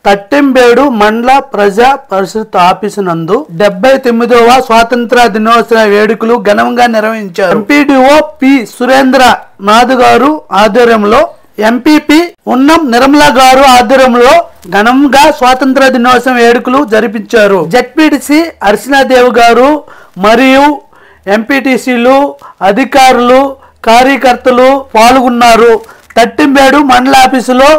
తట్టింబేడు మండల ప్రజా పరిషత్ ఆఫీసు నందు 79వ స్వాతంత్ర దినోత్సవ వేడుకలు ఘనంగా నిర్వహించారు. ఎంపీడీఓ పి సురేంద్ర నాథ్ గారు ఆధ్వర్యంలో, ఎంపీపీ ఉన్నం నిర్మల గారు ఆధ్వర్యంలో ఘనంగా స్వాతంత్ర దినోత్సవం వేడుకలు జరిపించారు. జెడ్పీటీసీ అర్చనాదేవి గారు మరియు ఎంపీటీసీలు, అధికారులు, కార్యకర్తలు పాల్గొన్నారు. తట్టింబేడు మండల ఆఫీసులో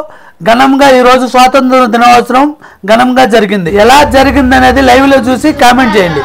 ఘనంగా ఈరోజు స్వాతంత్ర దినోత్సవం ఘనంగా జరిగింది. ఎలా జరిగింది అనేది లైవ్ లో చూసి కామెంట్ చేయండి.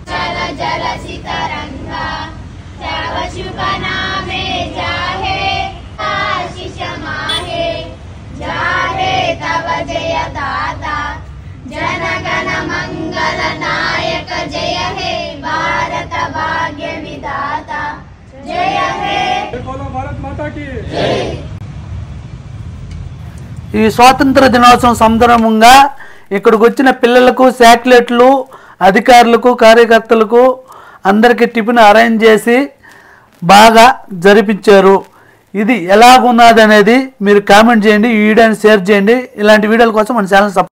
चल जल सितरंगा तव शुभ नामे जाहे आशीष माहे जाहे तव जय दाता जनगण मंगल नायक जय हे भारत भाग्य विधाता जय हे बोलो भारत माता की जय. ఈ స్వాతంత్ర దినోత్సవం సందర్భంగా ఇక్కడికి వచ్చిన పిల్లలకు చాక్లెట్లు, అధికారులకు, కార్యకర్తలకు అందరికీ టిఫిన్ అరేంజ్ చేసి బాగా జరిపించారు. ఇది ఎలాగున్నది అనేది మీరు కామెంట్ చేయండి, ఈ వీడియోని షేర్ చేయండి. ఇలాంటి వీడియోల కోసం మన ఛానల్